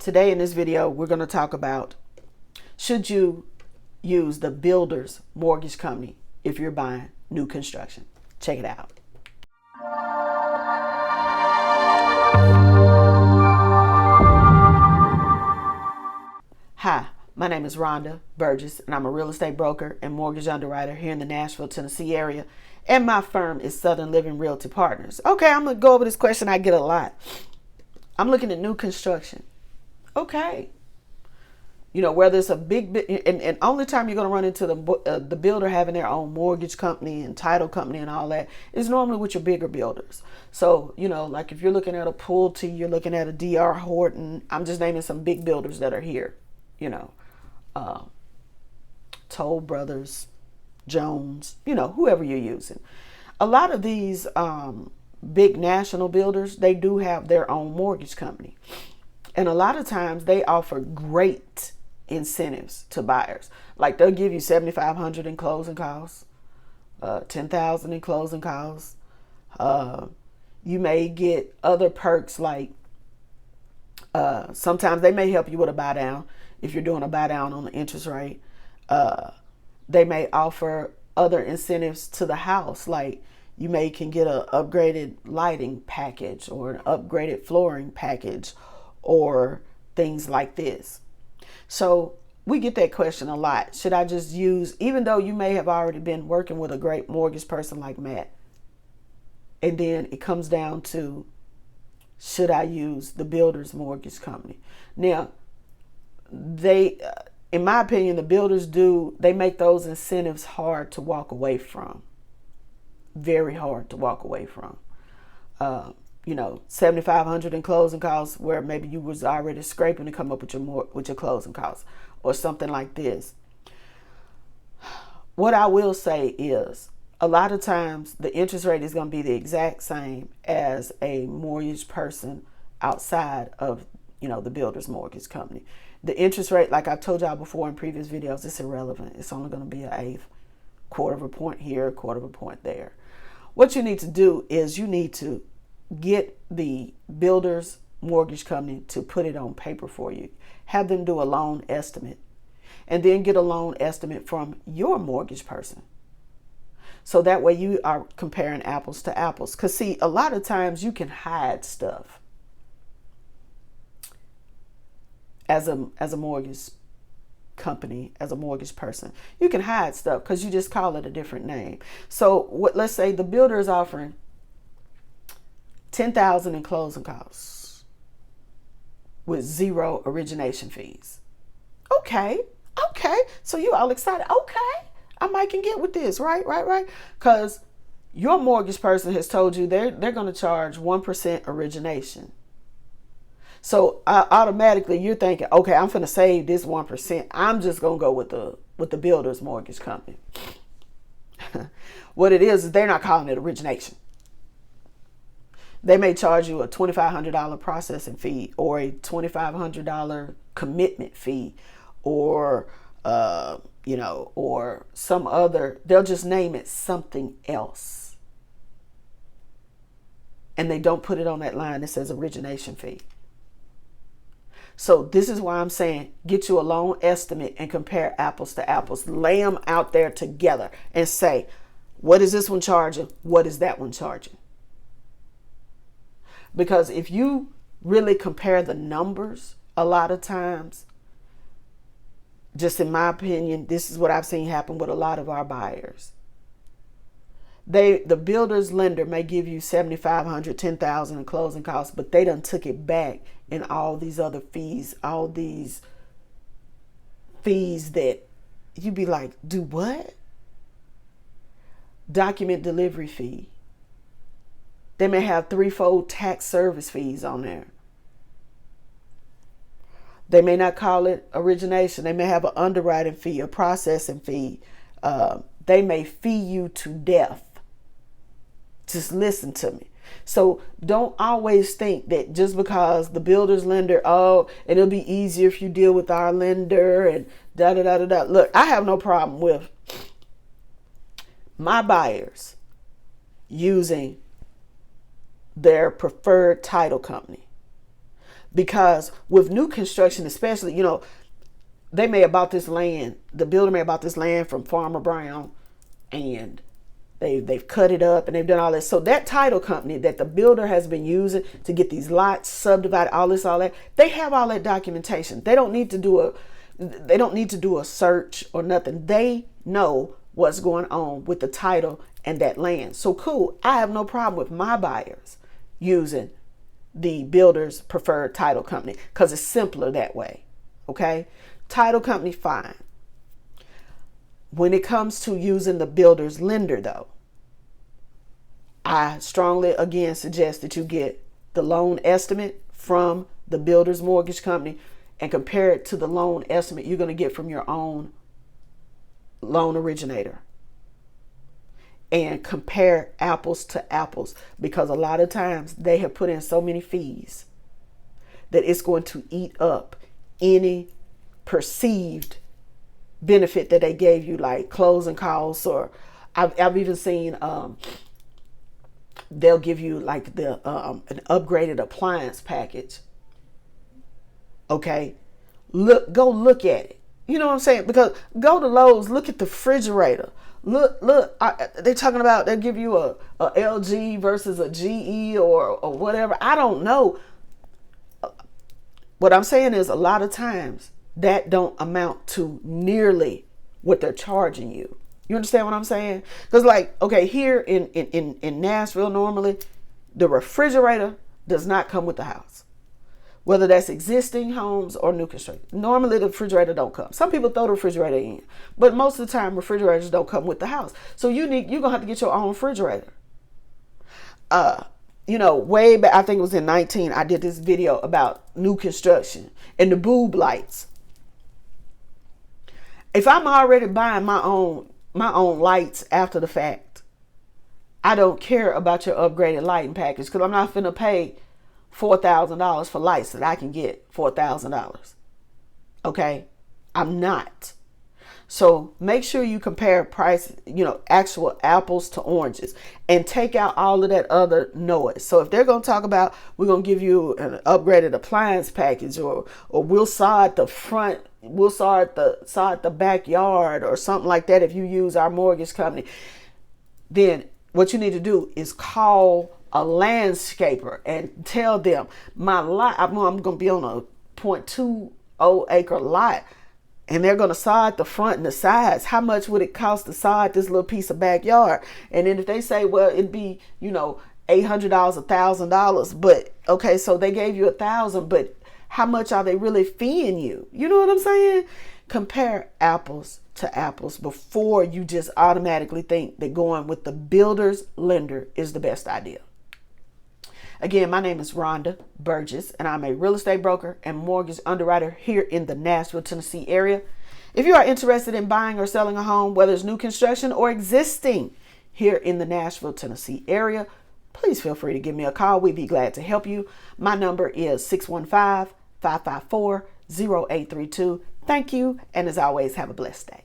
Today in this video, we're going to talk about, should you use the builder's mortgage company if you're buying new construction? Check it out. Hi, my name is Rhonda Burgess, and I'm a real estate broker and mortgage underwriter here in the Nashville, Tennessee area, and my firm is Southern Living Realty Partners. Okay, I'm going to go over this question I get a lot. I'm looking at new construction. Okay. You know, whether it's a big, and only time you're going to run into the builder having their own mortgage company and title company and all that is normally with your bigger builders. So, you know, like if you're looking at a Pulte, you're looking at a D.R. Horton. I'm just naming some big builders that are here. You know, Toll Brothers, Jones, you know, whoever you're using. A lot of these big national builders, they do have their own mortgage company. And a lot of times they offer great incentives to buyers. Like they'll give you $7,500 in closing costs, $10,000 in closing costs. You may get other perks like sometimes they may help you with a buy down if you're doing a buy down on the interest rate. They may offer other incentives to the house, like you can get an upgraded lighting package or an upgraded flooring package or things like this. So we get that question a lot. Should I just use, even though you may have already been working with a great mortgage person like Matt, and then it comes down to, should I use the builder's mortgage company? Now, they, in my opinion, the builders they make those incentives hard to walk away from. Very hard to walk away from. You know, $7,500 in closing costs, where maybe you was already scraping to come up with your closing costs, or something like this. What I will say is, a lot of times the interest rate is going to be the exact same as a mortgage person outside of, you know, the builder's mortgage company. The interest rate, like I've told y'all before in previous videos, it's irrelevant. It's only going to be an eighth, quarter of a point here, quarter of a point there. What you need to do is you need to get the builder's mortgage company to put it on paper for you. Have them do a loan estimate, and then get a loan estimate from your mortgage person. So that way you are comparing apples to apples. Because see, a lot of times you can hide stuff as a mortgage company, as a mortgage person. You can hide stuff because you just call it a different name. So let's say the builder is offering $10,000 in closing costs with 0 origination fees. Okay. So you all excited. Okay, I might can get with this, right? Because your mortgage person has told you they're going to charge 1% origination. So automatically you're thinking, okay, I'm going to save this 1%. I'm just going to go with the builder's mortgage company. What it is they're not calling it origination. They may charge you a $2,500 processing fee, or a $2,500 commitment fee, or you know, or some other. They'll just name it something else, and they don't put it on that line that says origination fee. So this is why I'm saying, get you a loan estimate and compare apples to apples. Lay them out there together and say, what is this one charging? What is that one charging? Because if you really compare the numbers, a lot of times, just in my opinion, this is what I've seen happen with a lot of our buyers. The builder's lender may give you $7,500, $10,000 in closing costs, but they done took it back in all these other fees, all these fees that you be like, do what? Document delivery fee. They may have 3-fold tax service fees on there. They may not call it origination. They may have an underwriting fee, a processing fee. They may fee you to death. Just listen to me. So don't always think that just because the builder's lender, and it'll be easier if you deal with our lender and da-da-da-da-da. Look, I have no problem with my buyers using their preferred title company. Because with new construction, especially, they may have bought this land, the builder may have bought this land from Farmer Brown, and they've cut it up and they've done all this. So that title company that the builder has been using to get these lots subdivided, all that, they have all that documentation. They don't need to do a search or nothing. They know what's going on with the title and that land. So cool. I have no problem with my buyers using the builder's preferred title company because it's simpler that way. Okay. Title company, fine. When it comes to using the builder's lender, though, I strongly again suggest that you get the loan estimate from the builder's mortgage company and compare it to the loan estimate you're going to get from your own loan originator. And compare apples to apples, because a lot of times they have put in so many fees that it's going to eat up any perceived benefit that they gave you, like closing costs, or I've even seen they'll give you like an upgraded appliance package. Okay, go look at it. You know what I'm saying? Because go to Lowe's, look at the refrigerator. Look, they're talking about they'll give you a LG versus a GE or whatever. I don't know. What I'm saying is a lot of times that don't amount to nearly what they're charging you. You understand what I'm saying? Because like, okay, here in Nashville, normally the refrigerator does not come with the house. Whether that's existing homes or new construction. Normally the refrigerator don't come. Some people throw the refrigerator in, but most of the time refrigerators don't come with the house. So you're gonna have to get your own refrigerator. Way back, I think it was in 19, I did this video about new construction and the boob lights. If I'm already buying my own lights after the fact, I don't care about your upgraded lighting package, because I'm not finna pay $4,000 for lights that I can get $4,000. Okay, I'm not. So make sure you compare price, actual apples to oranges, and take out all of that other noise. So if they're going to talk about, we're going to give you an upgraded appliance package, or we'll sod the front, we'll sod the backyard, or something like that, if you use our mortgage company, then what you need to do is call a landscaper and tell them, my lot, I'm going to be on a 0.20 acre lot, and they're going to sod the front and the sides. How much would it cost to sod this little piece of backyard? And then if they say, well, it'd be, $800, $1,000, but okay, so they gave you $1,000, but how much are they really feeing you? You know what I'm saying? Compare apples to apples before you just automatically think that going with the builder's lender is the best idea. Again, my name is Rhonda Burgess, and I'm a real estate broker and mortgage underwriter here in the Nashville, Tennessee area. If you are interested in buying or selling a home, whether it's new construction or existing here in the Nashville, Tennessee area, please feel free to give me a call. We'd be glad to help you. My number is 615-554-0832. Thank you, and as always, have a blessed day.